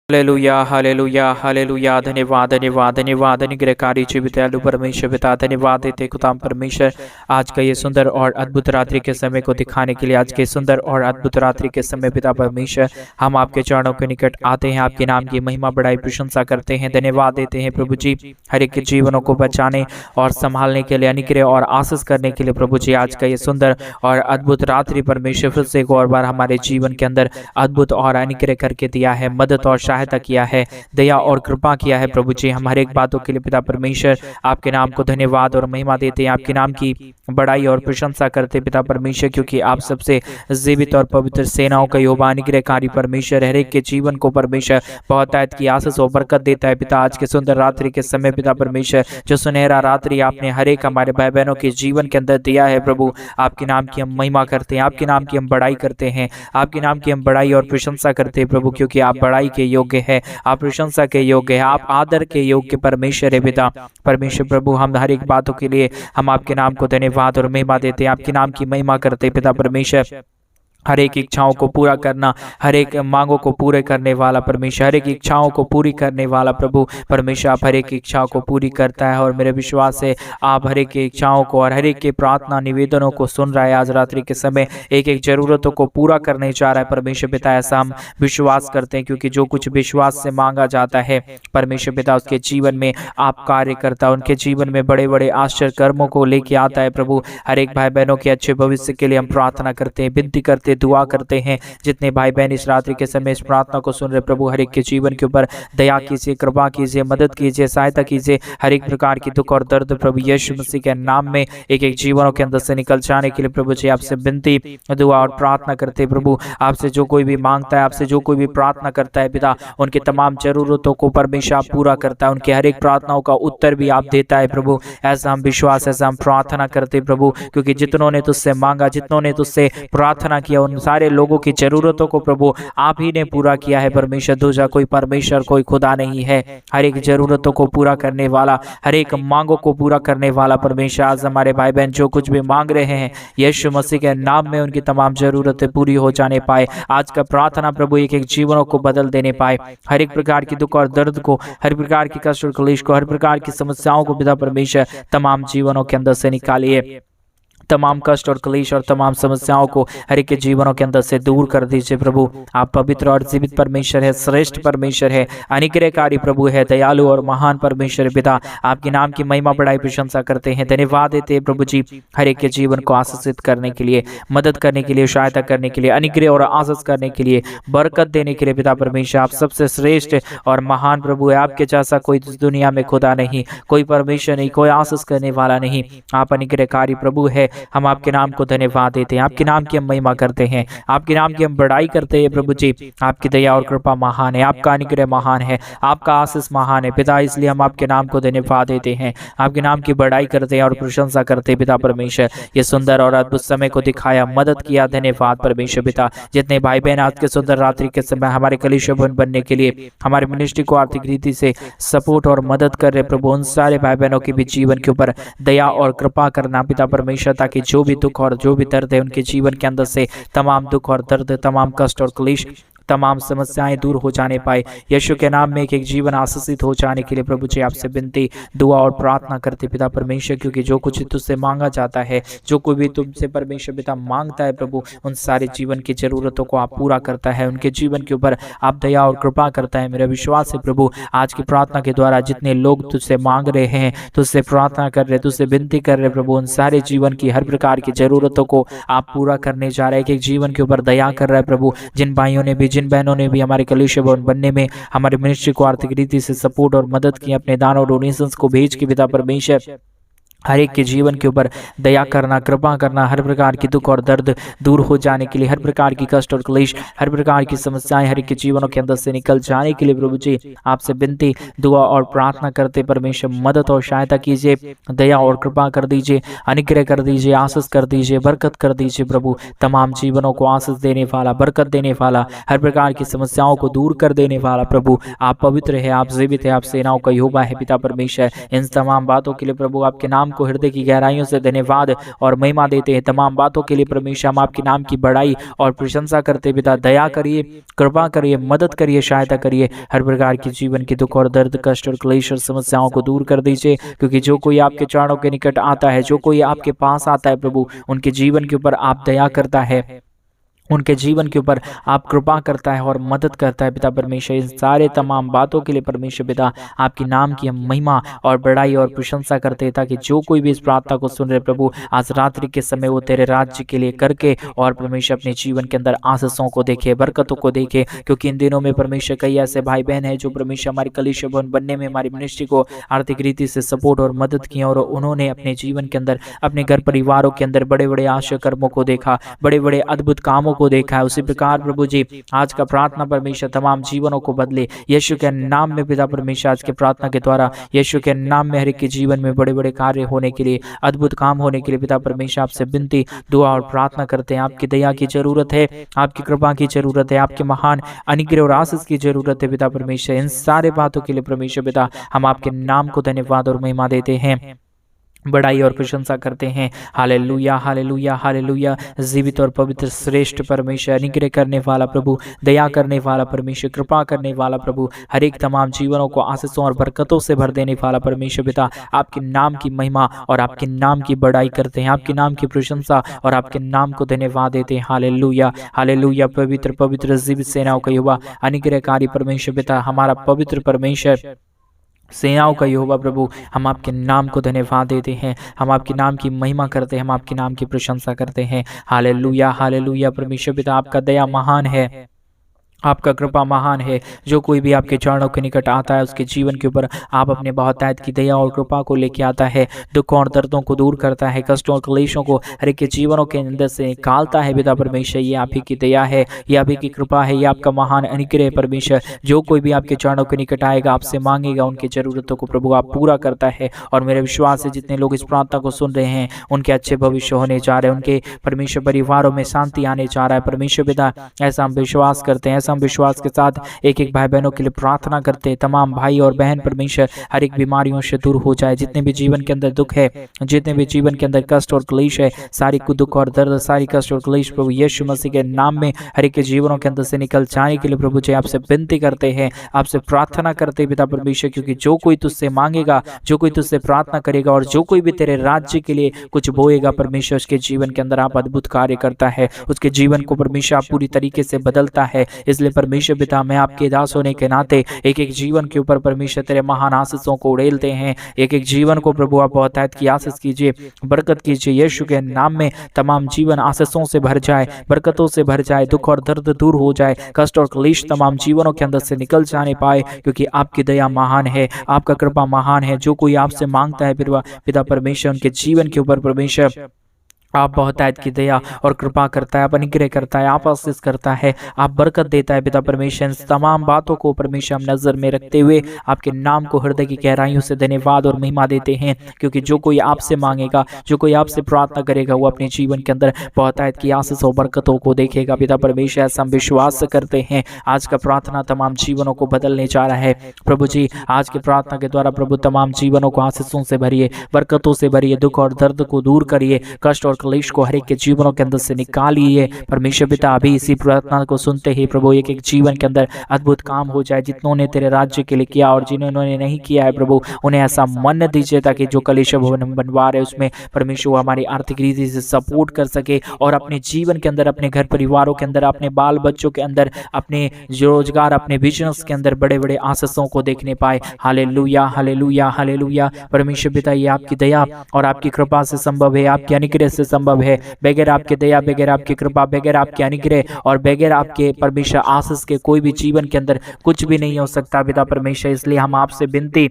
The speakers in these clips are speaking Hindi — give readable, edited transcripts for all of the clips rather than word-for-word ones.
Hallelujah hallelujah hallelujah. धन्यवाद धन्यवाद धन्यवाद। अनुग्रहकारी जीवितालु परमेश्वर पिता, धन्यवाद देते खुदाम परमेश्वर आज का ये सुंदर और अद्भुत रात्रि के समय को दिखाने के लिए। आज के सुंदर और अद्भुत रात्रि के समय पिता परमेश्वर हम आपके चरणों के निकट आते हैं, आपके नाम की महिमा बढ़ाई प्रशंसा करते हैं, धन्यवाद देते हैं प्रभु जी हर एक के जीवनों को बचाने और संभालने के लिए, अनुग्रह और आशीष करने के लिए प्रभु जी। आज का ये सुंदर और अद्भुत रात्रि परमेश्वर फिर से एक और बार हमारे जीवन के अंदर अद्भुत और अनुग्रह करके दिया है, मदद और सहायता किया है, दया और कृपा किया है प्रभु जी। हम हर एक बातों के लिए पिता परमेश्वर आपके नाम को धन्यवाद और महिमा देते हैं, आपके नाम की बड़ाई और प्रशंसा करते पिता परमेश्वर, क्योंकि आप सबसे जीवित और पवित्र सेनाओं का यहोवा अनुग्रहकारी परमेश्वर हर एक के जीवन को परमेश्वर बहुत आयत की आशीष और बरकत देता है पिता। आज के सुंदर रात्रि के समय पिता परमेश्वर जो सुनहरा रात्रि आपने हर एक हमारे भाई बहनों के जीवन के अंदर दिया है प्रभु, आपके नाम की हम महिमा करते हैं, आपके नाम की हम बड़ाई करते हैं, आपके नाम की हम बड़ाई और प्रशंसा करते हैं प्रभु, क्योंकि आप बड़ाई के योग्य है, आप प्रशंसा के योग्य है, आप आदर के योग्य परमेश्वर है पिता परमेश्वर प्रभु। हम हर एक बातों के लिए हम आपके नाम को धन्यवाद और महिमा देते हैं, आपके नाम की महिमा करते पिता परमेश्वर। हर एक इच्छाओं को पूरा करना, हर एक मांगों को पूरे करने वाला परमेश्वर, हर एक इच्छाओं को पूरी करने वाला प्रभु परमेश्वर, आप हर एक इच्छाओं को पूरी करता है और मेरे विश्वास है आप हर एक इच्छाओं को और हर एक के प्रार्थना निवेदनों को सुन रहा है। आज रात्रि के समय एक एक जरूरतों को पूरा करने जा रहा है परमेश्वर पिता, ऐसा हम विश्वास करते हैं, क्योंकि जो कुछ विश्वास से मांगा जाता है परमेश्वर पिता उसके जीवन में आप कार्य करता है, उनके जीवन में बड़े बड़े आश्चर्य कर्मों को लेके आता है प्रभु। हर एक भाई बहनों के अच्छे भविष्य के लिए हम प्रार्थना करते हैं, विनती करते, दुआ करते हैं। जितने भाई बहन इस रात्रि के समय इस प्रार्थना को सुन रहे प्रभु, हर एक के जीवन के ऊपर दया कीजिए, कृपा कीजिए, मदद कीजिए, सहायता कीजिए। हर एक प्रकार की दुख और दर्द प्रभु यीशु मसीह के नाम में एक एक जीवनों के अंदर से निकल जाने के लिए प्रभु जी आपसे विनती, दुआ और प्रार्थना करते प्रभु। आपसे जो कोई भी मांगता है, आपसे जो कोई भी प्रार्थना करता है पिता, उनके तमाम जरूरतों को परमेश्वर आप पूरा करता है, उनके हर एक प्रार्थनाओं का उत्तर भी आप देता है प्रभु। ऐसा हम विश्वास, ऐसा हम प्रार्थना करते प्रभु, क्योंकि जितनों ने तुझसे मांगा, जितनों ने तुझसे प्रार्थना किया, उन सारे लोगों की जरूरतों को प्रभु आप ही ने पूरा किया है परमेश्वर। दूसरा कोई परमेश्वर, कोई खुदा नहीं है। हर एक जरूरतों को पूरा करने वाला, हर एक मांगों को पूरा करने वाला परमेश्वर। आज हमारे भाई बहन जो कुछ भी मांग रहे हैं यीशु मसीह के नाम में उनकी तमाम जरूरतें पूरी हो जाने पाए। आज का प्रार्थना प्रभु एक एक जीवनों को बदल देने पाए, हर एक प्रकार की दुख और दर्द को, हर प्रकार की कष्ट और क्लेश को, हर प्रकार की समस्याओं को पिता परमेश्वर तमाम जीवनों के अंदर से निकालिए। तमाम कष्ट और क्लेश और तमाम समस्याओं को हर एक के जीवनों के अंदर से दूर कर दीजिए प्रभु। आप पवित्र और जीवित परमेश्वर है, श्रेष्ठ परमेश्वर है, अनुग्रहकारी प्रभु है, दयालु और महान परमेश्वर पिता। आपके नाम की महिमा बढ़ाई प्रशंसा करते हैं, धन्यवाद देते हैं प्रभु जी हर एक के जीवन को आशीषित करने के लिए, मदद करने के लिए, सहायता करने के लिए, अनुग्रह और आशीष करने के लिए, बरकत देने के लिए पिता परमेश्वर। आप सबसे श्रेष्ठ और महान प्रभु है, आपके जैसा कोई दुनिया में खुदा नहीं, कोई परमेश्वर नहीं, कोई आशीष करने वाला नहीं। आप अनुग्रहकारी प्रभु है। हम आपके नाम को धन्यवाद देते हैं, आपके नाम की हम महिमा करते हैं, आपके नाम की हम बड़ाई करते हैं प्रभु जी। आपकी दया और कृपा महान है, आपका अनुग्रह महान है, आपका आशीष महान है पिता, इसलिए हम आपके नाम को धन्यवाद देते हैं, आपके नाम की बड़ाई करते हैं और प्रशंसा करते हैं पिता परमेश्वर। ये सुंदर और अद्भुत समय को दिखाया, मदद किया, धन्यवाद परमेश्वर पिता। जितने भाई बहन आज के सुंदर रात्रि के समय हमारे कलीसिया भवन बनने के लिए, हमारे मिनिस्ट्री को आर्थिक रीति से सपोर्ट और मदद कर रहे प्रभु, उन सारे भाई बहनों के भी जीवन के ऊपर दया और कृपा करना पिता परमेश्वर, ताकि जो भी दुख और जो भी दर्द है उनके जीवन के अंदर से तमाम दुख और दर्द, तमाम कष्ट और क्लेश, तमाम समस्याएं दूर हो जाने पाए। यीशु के नाम में एक एक जीवन आशीषित हो जाने के लिए प्रभु जी आपसे विनती, दुआ और प्रार्थना करते पिता परमेश्वर, क्योंकि जो कुछ तुझसे मांगा जाता है, जो कोई भी तुमसे परमेश्वर पिता मांगता है प्रभु, उन सारे जीवन की जरूरतों को आप पूरा करता है, उनके जीवन के ऊपर आप दया और कृपा करता है। मेरा विश्वास है प्रभु आज की प्रार्थना के द्वारा जितने लोग तुझसे मांग रहे हैं, तुझसे प्रार्थना कर रहे, तुझसे विनती कर रहे प्रभु, उन सारे जीवन की हर प्रकार की जरूरतों को आप पूरा करने जा रहे हैं। एक एक जीवन के ऊपर दया कर रहा है प्रभु। जिन भाइयों ने भी, जिन बहनों ने भी हमारे कलीसिया भवन बनने में हमारे मिनिस्ट्री को आर्थिक रीति से सपोर्ट और मदद की, अपने दान और डोनेशंस को भेज के पिता परमेश्वर हर एक के जीवन के ऊपर दया करना, कृपा करना, हर प्रकार की दुख और दर्द दूर हो जाने के लिए, हर प्रकार की कष्ट और क्लेश, हर प्रकार की समस्याएं हर एक के जीवनों के अंदर से निकल जाने के लिए प्रभु जी आपसे विनती, दुआ और प्रार्थना करते परमेश्वर मदद और सहायता कीजिए, दया और कृपा कर दीजिए, अनुग्रह कर दीजिए, आशीष कर दीजिए, बरकत कर दीजिए प्रभु। तमाम जीवनों को आशीष देने वाला, बरकत देने वाला, हर प्रकार की समस्याओं को दूर कर देने वाला प्रभु आप पवित्र है, आप जीवित है, आप सेनाओं का यहोवा है पिता परमेश्वर। इन तमाम बातों के लिए प्रभु आपके नाम को हृदय की गहराइयों से धन्यवाद और महिमा देते हैं। तमाम बातों के लिए परमेश्वर हम आपके नाम की बड़ाई और प्रशंसा करते पिता। दया करिए, कृपा करिए, मदद करिए, सहायता करिए। हर प्रकार की जीवन की दुख और दर्द, कष्ट और क्लेश और समस्याओं को दूर कर दीजिए, क्योंकि जो कोई आपके चरणों के निकट आता है, जो कोई आपके पास आता है प्रभु, उनके जीवन के ऊपर आप दया करता है, उनके जीवन के ऊपर आप कृपा करता है और मदद करता है पिता परमेश्वर। इन सारे तमाम बातों के लिए परमेश्वर पिता आपके नाम की हम महिमा और बड़ाई और प्रशंसा करते हैं, ताकि जो कोई भी इस प्रार्थना को सुन रहे प्रभु, आज रात्रि के समय वो तेरे राज्य के लिए करके और परमेश्वर अपने जीवन के अंदर आशीषों को देखे, बरकतों को देखे। क्योंकि इन दिनों में परमेश्वर कई ऐसे भाई बहन है जो परमेश्वर हमारी कलीसिया भवन बनने में, हमारी मिनिस्ट्री को आर्थिक रीति से सपोर्ट और मदद किया, और उन्होंने अपने जीवन के अंदर, अपने घर परिवारों के अंदर बड़े बड़े आशा कर्मों को देखा, बड़े बड़े अद्भुत कामों को देखा है। उसी प्रकार प्रभु जी आज का प्रार्थना परमेश्वर तमाम जीवनों को बदले यीशु के नाम में पिता परमेश्वर। आज के प्रार्थना के द्वारा यीशु के नाम में हर एक के जीवन में बड़े बड़े कार्य होने के लिए, अद्भुत काम होने के लिए पिता परमेश्वर आपसे विनती, दुआ और प्रार्थना करते हैं। आपकी दया की जरूरत है, आपकी कृपा की जरूरत है, आपके महान अनुग्रह और आशीष की जरूरत है पिता परमेश्वर। इन सारे बातों के लिए परमेश्वर पिता हम आपके नाम को धन्यवाद और महिमा देते हैं, बड़ाई और प्रशंसा करते हैं। Hallelujah, hallelujah, hallelujah. जीवित और पवित्र श्रेष्ठ परमेश्वर, अनुग्रह करने वाला प्रभु, दया करने वाला परमेश्वर, कृपा करने वाला प्रभु, हर एक तमाम जीवनों को आशीषों और बरकतों से भर देने वाला परमेश्वर पिता, आपके नाम की महिमा और आपके नाम की बड़ाई करते हैं, आपके नाम की प्रशंसा और आपके नाम को धन्यवाद देते हैं। Hallelujah, hallelujah. पवित्र पवित्र जीवित सेनाओं का युवा अनुग्रहकारी परमेश्वर पिता, हमारा पवित्र परमेश्वर, सेनाओं का यहोवा प्रभु, हम आपके नाम को धन्यवाद देते हैं, हम आपके नाम की महिमा करते हैं, हम आपके नाम की प्रशंसा करते हैं। Hallelujah, hallelujah. परमेश्वर पिता आपका दया महान है, आपका कृपा महान है। जो कोई भी आपके चरणों के निकट आता है उसके जीवन के ऊपर आप अपने बहुतायत की दया और कृपा को लेके आता है, दुख और दर्दों को दूर करता है, कष्टों और क्लेशों को हर एक के जीवनों के अंदर से निकालता है पिता परमेश्वर। ये आप ही की दया है, ये आप ही की कृपा है, ये आपका महान अनुग्रह परमेश्वर। जो कोई भी आपके चरणों के निकट आएगा, आपसे मांगेगा, उनकी जरूरतों को प्रभु आप पूरा करता है। और मेरे विश्वास है जितने लोग इस प्रार्थना को सुन रहे हैं उनके अच्छे भविष्य होने जा रहे हैं, उनके परमेश्वर परिवारों में शांति आने जा रहा है परमेश्वर पिता। ऐसा हम विश्वास करते हैं, ऐसा हम विश्वास के साथ एक एक भाई बहनों के लिए प्रार्थना करते हैं। तमाम भाई और बहन परमेश्वर हर एक बीमारियों से दूर हो जाए, जितने भी जीवन के अंदर दुख है, जितने भी जीवन के अंदर कष्ट और क्लेश है, सारी दुख और दर्द, सारी कष्ट और क्लेश प्रभु यीशु मसीह के नाम में हर एक के जीवनों के अंदर से निकल जाने के लिए प्रभु जी आपसे विनती करते हैं, आपसे प्रार्थना करते हैं पिता परमेश्वर। क्योंकि जो कोई तुझसे मांगेगा, जो कोई तुझसे प्रार्थना करेगा और जो कोई भी तेरे राज्य के लिए कुछ बोएगा परमेश्वर, उसके जीवन के अंदर आप अद्भुत कार्य करता है, उसके जीवन को परमेश्वर आप पूरी तरीके से बदलता है। इसलिए परमेश्वर पिता, मैं आपके दास होने के नाते एक एक जीवन के ऊपर परमेश्वर तेरे महान आशीषों को उड़ेलते हैं। एक एक जीवन को प्रभु आप बहुतायत की आशीष कीजिए, बरकत कीजिए। यीशु के नाम में तमाम जीवन आशीषों से भर जाए, बरकतों से भर जाए, दुख और दर्द दूर हो जाए, कष्ट और क्लेश तमाम जीवनों के अंदर से निकल जाने पाए, क्योंकि आपकी दया महान है, आपका कृपा महान है। जो कोई आपसे मांगता है पिता परमेश्वर, उनके जीवन के ऊपर परमेश्वर आप बहुतायत की दया और कृपा करता है, आप अनुग्रह करता है, आप आशीष करता है, आप बरकत देता है पिता परमेश्वर। तमाम बातों को परमेश्वर हम नजर में रखते हुए आपके नाम को हृदय की गहराइयों से धन्यवाद और महिमा देते हैं। क्योंकि जो कोई आपसे मांगेगा, जो कोई आपसे प्रार्थना करेगा, वो अपने जीवन के अंदर बहुतायत की आशीष और बरकतों को देखेगा पिता परमेश्वर। ऐसा हम विश्वास करते हैं। आज का प्रार्थना तमाम जीवनों को बदलने जा रहा है प्रभु जी। आज की प्रार्थना के द्वारा प्रभु तमाम जीवनों को आशीषों से भरिए, बरकतों से भरिए, दुख और दर्द को दूर करिए, कष्ट और क्लेश को हर एक के जीवनों के अंदर से निकालिए परमेश्वर पिता। अभी इसी प्रार्थना को सुनते ही प्रभु एक एक जीवन के अंदर अद्भुत काम हो जाए, जिन्होंने तेरे राज्य के लिए किया और जिन्होंने नहीं किया है प्रभु, उन्हें ऐसा मन दीजिए ताकि जो कलीसिया भवन हम बनवा रहे उसमें परमेश्वर हमारी आर्थिक रीति से सपोर्ट कर सके और अपने जीवन के अंदर, अपने घर परिवारों के अंदर, अपने बाल बच्चों के अंदर, अपने रोजगार, अपने बिजनेस के अंदर बड़े बड़े आशीषों को देखने पाए। Hallelujah, hallelujah, hallelujah. परमेश्वर पिता, ये आपकी दया और आपकी कृपा से संभव है, आपके अनुग्रह से संभव है। बगैर आपके दया, बगैर आपकी कृपा, बगैर आपके अनुग्रह और बगैर आपके परमेश्वर आशीष के कोई भी जीवन के अंदर कुछ भी नहीं हो सकता पिता परमेश्वर। इसलिए हम आपसे विनती,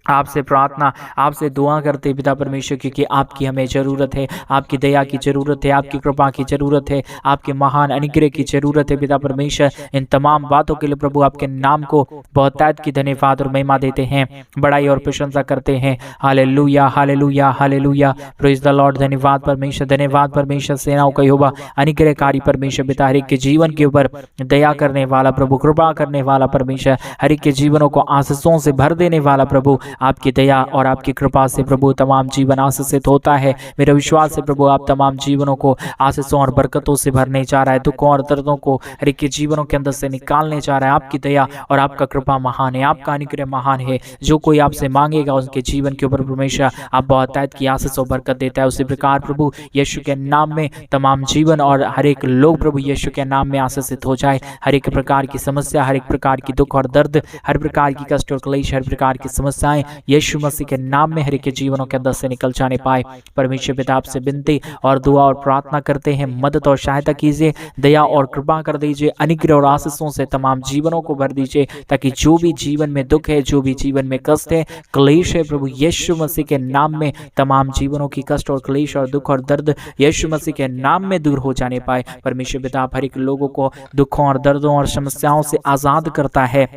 आपसे प्रार्थना, आपसे दुआ करते पिता परमेश्वर, क्योंकि आपकी हमें जरूरत है, आपकी दया की जरूरत है, आपकी कृपा की जरूरत है, आपके महान अनुग्रह की जरूरत है पिता परमेश्वर। इन तमाम बातों के लिए प्रभु आपके नाम को बहुतायत की धन्यवाद और महिमा देते हैं, बड़ाई और प्रशंसा करते हैं। Hallelujah, hallelujah, hallelujah. Praise the Lord. धन्यवाद परमेश्वर, धन्यवाद परमेश्वर। सेनाओं का यहोवा, अनुग्रहकारी परमेश्वर पिता, हर एक के जीवन के ऊपर दया करने वाला प्रभु, कृपा करने वाला परमेश्वर, हर एक के जीवनों को आशीषों से भर देने वाला प्रभु, आपकी दया और आपकी कृपा से प्रभु तमाम जीवन आशीषित होता है। मेरा विश्वास है प्रभु आप तमाम जीवनों को आशीषों और बरकतों से भरने जा रहा है, दुखों और दर्दों को हर एक के जीवनों के अंदर से निकालने जा रहा है। आपकी दया और आपका कृपा महान है, आपका अनुग्रह महान है। जो कोई आपसे मांगेगा उसके जीवन के ऊपर परमेश्वर आप बहुतायत की आशीष और बरकत देता है। उसी प्रकार प्रभु यीशु के नाम में तमाम जीवन और हर एक लोग प्रभु यीशु के नाम में आशीषित हो जाए। हर एक प्रकार की समस्या, हर एक प्रकार की दुख और दर्द, हर प्रकार की कष्ट और क्लेश, हर प्रकार की समस्याएं यीशु मसीह के नाम में हर एक के जीवनों के अंदर से निकल जाने पाए। परमेश्वर पिता आपसे विनती और दुआ और प्रार्थना करते हैं, मदद और सहायता कीजिए, दया और कृपा कर दीजिए, अनुग्रह और आशीषों से तमाम जीवनों को भर दीजिए, ताकि जो भी जीवन में दुख है, जो भी जीवन में कष्ट है, क्लेश है, प्रभु यीशु मसीह के नाम में तमाम जीवनों की कष्ट और क्लेश और दुख और दर्द यीशु मसीह के नाम में दूर हो जाने पाए। परमेश्वर पिता हर एक लोगों को दुखों और दर्दों और समस्याओं से आजाद करता है।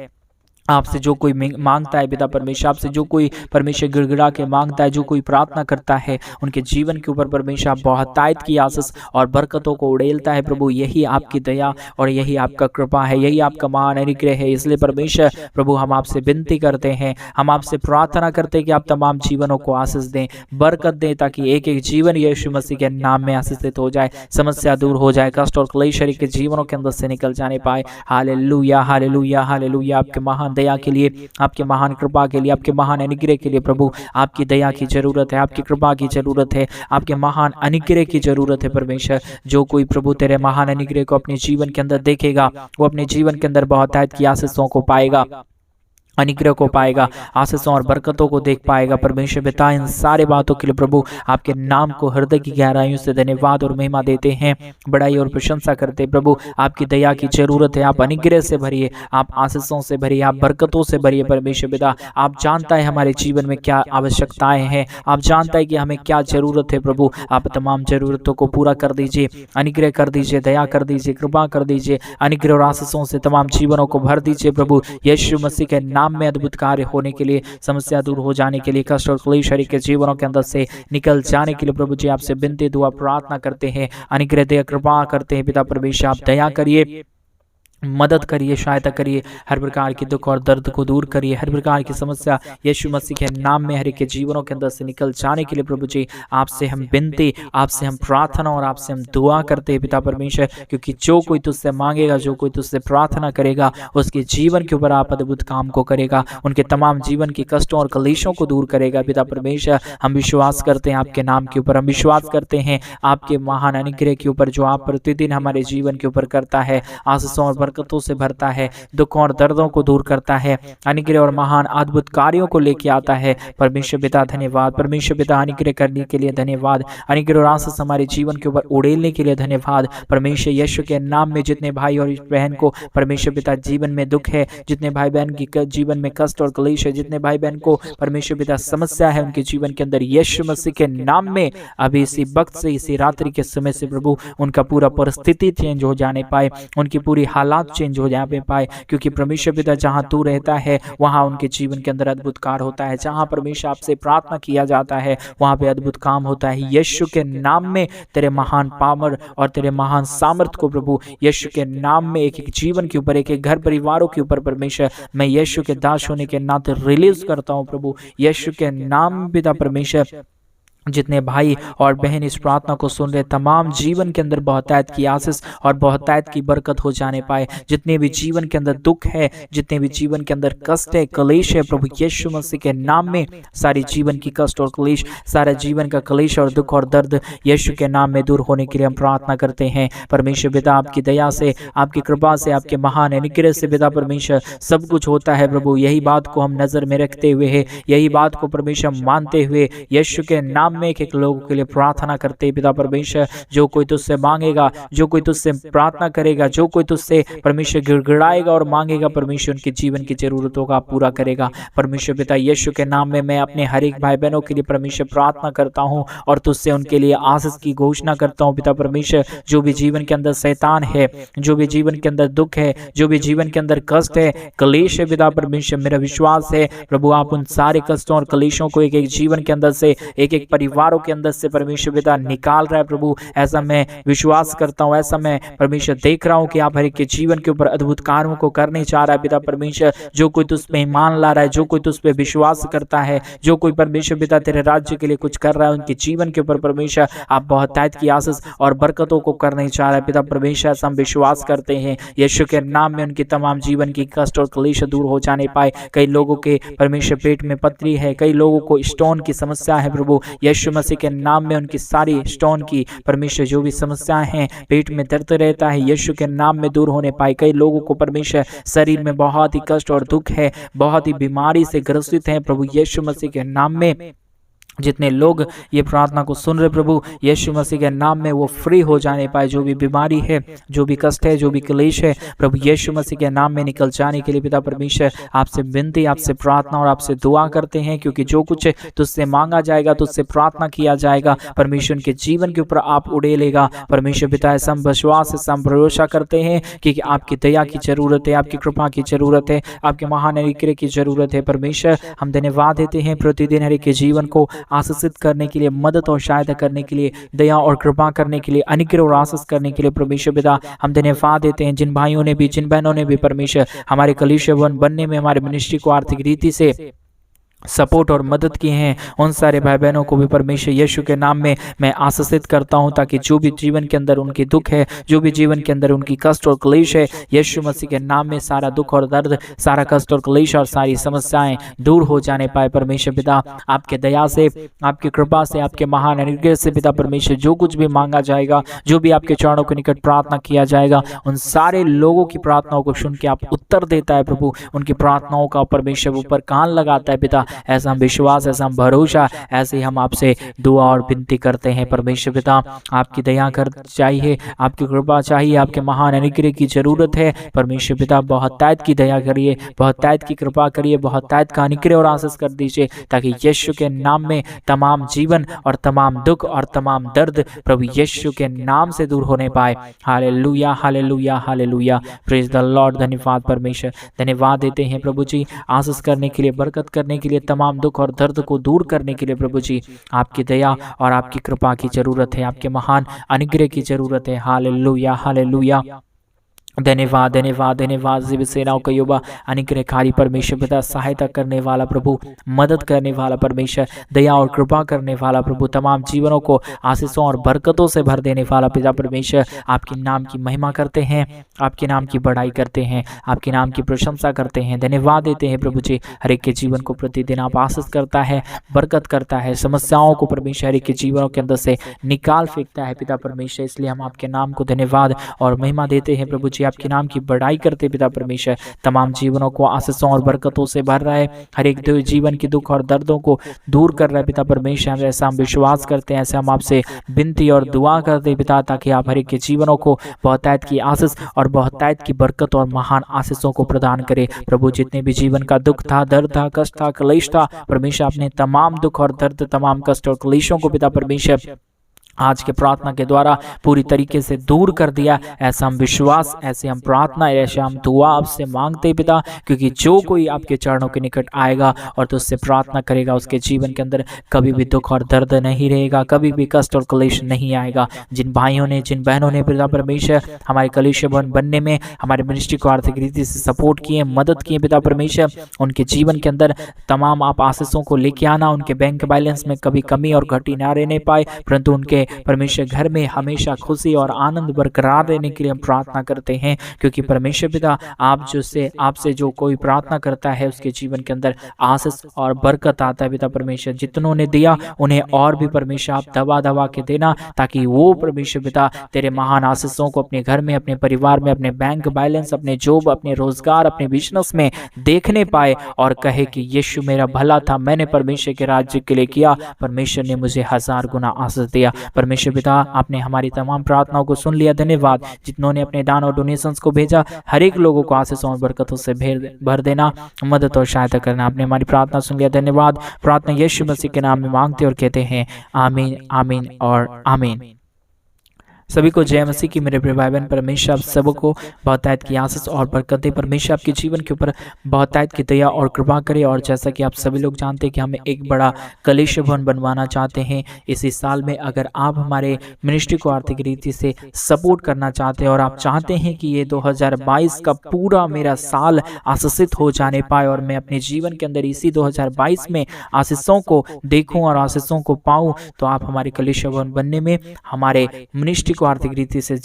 आपसे जो कोई मांगता है पिता परमेश्वर, आपसे जो कोई परमेश्वर गिड़गिड़ा के मांगता है, जो कोई प्रार्थना करता है, उनके जीवन के ऊपर परमेश्वर बहुतायत की आशीष और बरकतों को उड़ेलता है। प्रभु यही आपकी दया और यही आपका कृपा है, यही आपका महान अनुग्रह है। इसलिए परमेश्वर प्रभु हम आपसे विनती करते हैं, हम आपसे प्रार्थना करते हैं कि आप तमाम जीवनों को आशीष दें, बरकत दें, ताकि एक एक जीवन यीशु मसीह के नाम में आशीषित हो जाए, समस्या दूर हो जाए, कष्ट और क्लेश के जीवनों के अंदर से निकल जाने पाए। Hallelujah hallelujah hallelujah. आपके महान दया के लिए, आपके महान कृपा के लिए, आपके महान अनुग्रह के लिए प्रभु आपकी दया की जरूरत है, आपकी कृपा की जरूरत है, आपके महान अनुग्रह की जरूरत है। परमेश्वर जो कोई प्रभु तेरे महान अनुग्रह को अपने जीवन के अंदर देखेगा, वो अपने जीवन के अंदर बहुतायत की आशीषों को पाएगा, अनुग्रह को पाएगा, आशीषों और बरकतों को देख पाएगा। परमेश्वर पिता इन सारे बातों के लिए प्रभु आपके नाम को हृदय की गहराइयों से धन्यवाद और महिमा देते हैं, बड़ाई और प्रशंसा करते हैं। प्रभु आपकी दया की जरूरत है, आप अनुग्रह से भरिए, आप आशीषों से भरिए, आप बरकतों से भरिए। परमेश्वर पिता आप जानता है हमारे जीवन में क्या आवश्यकताएं हैं, आप जानता है कि हमें क्या जरूरत है। प्रभु आप तमाम जरूरतों को पूरा कर दीजिए, अनुग्रह कर दीजिए, दया कर दीजिए, कृपा कर दीजिए, अनुग्रह और आशीषों से तमाम जीवनों को भर दीजिए। प्रभु यीशु मसीह के नाम में अद्भुत कार्य होने के लिए, समस्या दूर हो जाने के लिए, कष्ट और क्लेश के जीवनों के अंदर से निकल जाने के लिए प्रभु जी आपसे विनती दुआ प्रार्थना करते हैं, अनुग्रह दया कृपा करते हैं। पिता परमेश्वर आप दया करिए, मदद करिए, सहायता करिए, हर प्रकार की दुख और दर्द को दूर करिए, हर प्रकार की समस्या यीशु मसीह के नाम में हर एक के जीवनों के अंदर से निकल जाने के लिए प्रभु जी आपसे हम विनती, आपसे हम प्रार्थना और आपसे हम दुआ करते हैं पिता परमेश्वर। क्योंकि जो कोई तुझसे मांगेगा, जो कोई तुझसे प्रार्थना करेगा, उसके जीवन के ऊपर आप अद्भुत काम को करेगा, उनके तमाम जीवन के कष्टों और क्लेशों को दूर करेगा। पिता परमेश्वर हम विश्वास करते हैं आपके नाम के ऊपर, हम विश्वास करते हैं आपके महान अनुग्रह के ऊपर, जो आप प्रतिदिन हमारे जीवन के ऊपर करता है, आशीषों और बरकतों से भरता है, दुखों और दर्दों को दूर करता है, अनुग्रह और महान अद्भुत कार्यों को लेके आता है। परमेश्वर पिता धन्यवाद, परमेश्वर पिता अनुग्रह करने के लिए धन्यवाद, अनुग्रह और आशीष हमारे जीवन के ऊपर उड़ेलने के लिए धन्यवाद। परमेश्वर यीशु के नाम में जितने भाई और बहन को परमेश्वर पिता जीवन में दुख है, जितने भाई बहन की जीवन में कष्ट और क्लेश है, जितने भाई बहन को परमेश्वर पिता समस्या है, उनके जीवन के अंदर यीशु मसीह के नाम में अभी इसी वक्त से, इसी रात्रि के समय से प्रभु उनका पूरा परिस्थिति चेंज हो जाने पाए, उनकी पूरी हालात चेंज हो जाने पाए। क्योंकि परमेश्वर पिता जहां तू रहता है वहां उनके जीवन के अंदर अद्भुत कार्य होता है, जहां परमेश्वर आपसे प्रार्थना किया जाता है वहां पे अद्भुत काम होता है। यीशु के नाम में तेरे महान पावर और तेरे महान सामर्थ को प्रभु यीशु के नाम में एक एक जीवन के ऊपर, एक एक घर परिवारों के ऊपर परमेश्वर मैं यीशु के दास होने के नाते रिलीज करता हूं प्रभु यीशु के नाम। पिता परमेश्वर जितने भाई और बहन इस प्रार्थना को सुन रहे, तमाम जीवन के अंदर बहुतायत की आशीष और बहुतायत की बरकत हो जाने पाए। जितने भी जीवन के अंदर दुख है, जितने भी जीवन के अंदर कष्ट है, क्लेश है, प्रभु यीशु मसीह के नाम में सारी जीवन की कष्ट और क्लेश, सारा जीवन का क्लेश और दुख और दर्द यीशु के नाम में दूर होने के लिए हम प्रार्थना करते हैं। परमेश्वर पिता आपकी दया से, आपकी कृपा से, आपके महान अनुग्रह से पिता परमेश्वर सब कुछ होता है प्रभु। यही बात को हम नजर में रखते हुए है, यही बात को परमेश्वर मानते हुए यीशु के नाम में एक एक लोगों के लिए प्रार्थना करते हैं। पिता परमेश्वर जो कोई तुझसे मांगेगा, जो कोई तुझसे प्रार्थना करेगा, जो कोई तुझसे परमेश्वर गिड़गिड़ाएगा और मांगेगा, परमेश्वर उनके जीवन की जरूरतों का पूरा करेगा। परमेश्वर पिता यीशु के नाम में मैं अपने हर एक भाई बहनों के लिए परमेश्वर प्रार्थना करता हूँ और तुझसे उनके लिए आशीष की घोषणा करता हूँ। पिता परमेश्वर जो भी जीवन के अंदर शैतान है, जो भी जीवन के अंदर दुख है, जो भी जीवन के अंदर कष्ट है, क्लेश है, पिता परमेश्वर मेरा विश्वास है प्रभु आप उन सारे कष्टों और क्लेशों को एक एक जीवन के अंदर से, एक एक परिवारों के अंदर से परमेश्वर पिता निकाल रहा है प्रभु। ऐसा मैं विश्वास करता हूँ, ऐसा मैं परमेश्वर देख रहा हूँ कि आप हर एक के जीवन के ऊपर अद्भुत कार्यों को करने चाह रहा है पिता परमेश्वर। जो कोई तुझ पे ईमान ला रहा है, जो कोई तुझ पे विश्वास करता है, जो कोई परमेश्वर पिता तेरे राज्य के लिए कुछ कर रहा है, उनके जीवन के ऊपर परमेश्वर आप बहुत तायत की आशीष और बरकतों को करने चाह रहा है पिता परमेश्वर। हम विश्वास करते हैं यीशु के नाम में उनकी तमाम जीवन की कष्ट और क्लेश दूर हो जाने पाए। कई लोगों के परमेश्वर पेट में पथरी है, कई लोगों को स्टोन की समस्या है प्रभु, यीशु मसीह के नाम में उनकी सारी स्टोन की परमेश्वर जो भी समस्याएं हैं, पेट में दर्द रहता है, यीशु के नाम में दूर होने पाए। कई लोगों को परमेश्वर शरीर में बहुत ही कष्ट और दुख है, बहुत ही बीमारी से ग्रसित हैं प्रभु, यीशु मसीह के नाम में जितने लोग ये प्रार्थना को सुन रहे प्रभु, यीशु मसीह के नाम में वो फ्री हो जाने पाए। जो भी बीमारी है, जो भी कष्ट है, जो भी क्लेश है प्रभु, यीशु मसीह के नाम में निकल जाने के लिए पिता परमेश्वर आपसे विनती, आपसे प्रार्थना और आपसे दुआ करते हैं। क्योंकि जो कुछ तुझसे मांगा जाएगा, तुझसे प्रार्थना किया जाएगा परमेश्वर के जीवन के ऊपर आप उड़ेलेगा परमेश्वर पिता। ऐसा विश्वास, ऐसा भरोसा करते हैं कि आपकी दया की जरूरत है, आपकी कृपा की जरूरत है, आपके महान अनुग्रह की जरूरत है परमेश्वर। हम धन्यवाद देते हैं प्रतिदिन हर एक के जीवन को आशीषित करने के लिए, मदद और सहायता करने के लिए, दया और कृपा करने के लिए, अनुग्रह और आशीष करने के लिए परमेश्वर पिता हम धन्यवाद देते हैं। जिन भाइयों ने भी, जिन बहनों ने भी परमेश्वर हमारे कलीसिया भवन बनने में हमारे मिनिस्ट्री को आर्थिक रीति से सपोर्ट और मदद किए हैं, उन सारे भाई बहनों को भी परमेश्वर यीशु के नाम में मैं आशीषित करता हूं, ताकि जो भी जीवन के अंदर उनकी दुख है, जो भी जीवन के अंदर उनकी कष्ट और क्लेश है, यीशु मसीह के नाम में सारा दुख और दर्द, सारा कष्ट और क्लेश और सारी समस्याएं दूर हो जाने पाए परमेश्वर पिता। आपके दया से, आपकी कृपा से, आपके महान अनुग्रह से पिता परमेश्वर जो कुछ भी मांगा जाएगा, जो भी आपके चरणों के निकट प्रार्थना किया जाएगा, उन सारे लोगों की प्रार्थनाओं को सुन के आप उत्तर देता है प्रभु। उनकी प्रार्थनाओं का परमेश्वर ऊपर कान लगाता है पिता। ऐसा हम विश्वास, ऐसा हम भरोसा, ऐसे ही हम आपसे दुआ और विनती करते हैं परमेश्वर पिता। आपकी दया कर चाहिए, आपकी कृपा चाहिए, आपके महान अनुग्रह की जरूरत है परमेश्वर पिता। बहुत तायत की दया करिए, बहुत तायत की कृपा करिए, बहुत तायत का अनुग्रह और आशीष कर दीजिए, ताकि यीशु के नाम में तमाम जीवन और तमाम दुख और तमाम दर्द प्रभु यीशु के नाम से दूर होने पाए। Hallelujah, hallelujah, hallelujah, praise the Lord. धन्यवाद परमेश्वर, धन्यवाद देते हैं प्रभु जी आशीष करने के लिए, बरकत करने के लिए, तमाम दुख और दर्द को दूर करने के लिए प्रभु जी। आपकी दया और आपकी कृपा की जरूरत है, आपके महान अनुग्रह की जरूरत है। हालेलुया, हालेलुया, धन्यवाद, धन्यवाद, धन्यवाद। जीवित सेनाओं का युवा अनुग्रहकारी परमेश्वर पिता, सहायता करने वाला प्रभु, मदद करने वाला परमेश्वर, दया और कृपा करने वाला प्रभु, तमाम जीवनों को आशीषों और बरकतों से भर देने वाला पिता परमेश्वर, आपके नाम की महिमा करते हैं, आपके नाम की बड़ाई करते हैं, आपके नाम की प्रशंसा करते हैं। धन्यवाद देते हैं प्रभु जी। हर एक के जीवन को प्रतिदिन आप आशीष करता है, बरकत करता है, समस्याओं को परमेश्वर हर एक के जीवनों के अंदर से निकाल फेंकता है पिता परमेश्वर। इसलिए हम आपके नाम को धन्यवाद और महिमा देते हैं प्रभु जी। आपके नाम की बड़ाई करते पिता परमेश्वर। तमाम जीवनों को आशीषों और बरकतों से भर रहा है, हर एक जीवन की दुख और दर्दों को दूर कर रहा है पिता परमेश्वर। ऐसा हम विश्वास करते हैं, ऐसे हम आपसे विनती और दुआ करते हैं पिता, ताकि आप हर एक के जीवनों को बहुतायत की आशीष और बहुतायत की बरकत और महान आशीषों को प्रदान करे प्रभु। जितने भी जीवन का दुख था, दर्द था, कष्ट था, क्लेश था परमेश्वर, अपने तमाम दुख और दर्द, तमाम कष्ट और क्लेशों को पिता परमेश्वर आज के प्रार्थना के द्वारा पूरी तरीके से दूर कर दिया। ऐसा हम विश्वास, ऐसे हम प्रार्थना, ऐसे हम दुआ आपसे मांगते पिता, क्योंकि जो कोई आपके चरणों के निकट आएगा और तो उससे प्रार्थना करेगा, उसके जीवन के अंदर कभी भी दुख और दर्द नहीं रहेगा, कभी भी कष्ट और क्लेश नहीं आएगा। जिन भाइयों ने, जिन बहनों ने पिता परमेश्वर हमारे कलीसिया भवन बनने में हमारे मिनिस्ट्री को आर्थिक रीति से सपोर्ट किए, मदद किए पिता परमेश्वर, उनके जीवन के अंदर तमाम आप आशीषों को लेके आना। उनके बैंक बैलेंस में कभी कमी और घटी ना रहने पाए, परंतु उनके परमेश्वर घर में हमेशा खुशी और आनंद बरकरार रहने के लिए हम प्रार्थना करते हैं। क्योंकि परमेश्वर पिता आपसे जो कोई प्रार्थना करता है उसके जीवन के अंदर आशीष और बरकत आता है पिता परमेश्वर। जितनों ने दिया उन्हें और भी परमेश्वर आप दबा दबा के देना, ताकि वो परमेश्वर पिता तेरे महान आशीषों को अपने घर में, अपने परिवार में, अपने बैंक बैलेंस, अपने जॉब, अपने रोजगार, अपने बिजनेस में देखने पाए और कहे कि यीशु मेरा भला था, मैंने परमेश्वर के राज्य के लिए किया, परमेश्वर ने मुझे 1000 गुना आशीष दिया। परमेश्वर पिता आपने हमारी तमाम प्रार्थनाओं को सुन लिया, धन्यवाद। जितनों ने अपने दान और डोनेशंस को भेजा, हर एक लोगों को आशीषों और बरकतों से भर देना, मदद और सहायता करना। आपने हमारी प्रार्थना सुन लिया, धन्यवाद। प्रार्थना यीशु मसीह के नाम में मांगते और कहते हैं आमीन, आमीन और आमीन। सभी को जय मसीह की। मेरे प्रिय भाई बहन, परमेश्वर आप सबको बहुतायत की आशीष और बरकत दे। परमेश्वर आपके जीवन के ऊपर बहुतायत की दया और कृपा करे। और जैसा कि आप सभी लोग जानते हैं कि हमें एक बड़ा कलीसिया भवन बनवाना चाहते हैं इसी साल में। अगर आप हमारे मिनिस्ट्री को आर्थिक रीति से सपोर्ट करना चाहते हैं और आप चाहते हैं कि ये 2022 का पूरा मेरा साल आशीषित हो जाने पाए और मैं अपने जीवन के अंदर इसी 2022 में आशीषों को देखूं और आशीषों को पाऊं, तो आप हमारे कलीसिया भवन बनने में हमारे मिनिस्ट्री को आर्थिक रीति से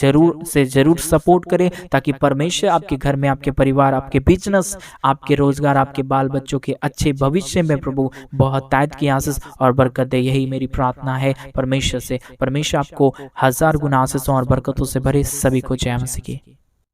जरूर सपोर्ट करें, ताकि परमेश्वर आपके घर में, आपके परिवार, आपके बिजनेस, आपके रोजगार, आपके बाल बच्चों के अच्छे भविष्य में प्रभु बहुतायत की आशीष और बरकत दे। यही मेरी प्रार्थना है परमेश्वर से। परमेश्वर आपको 1000 गुना आशीषों और बरकतों से भरे। सभी को जय मसीह की।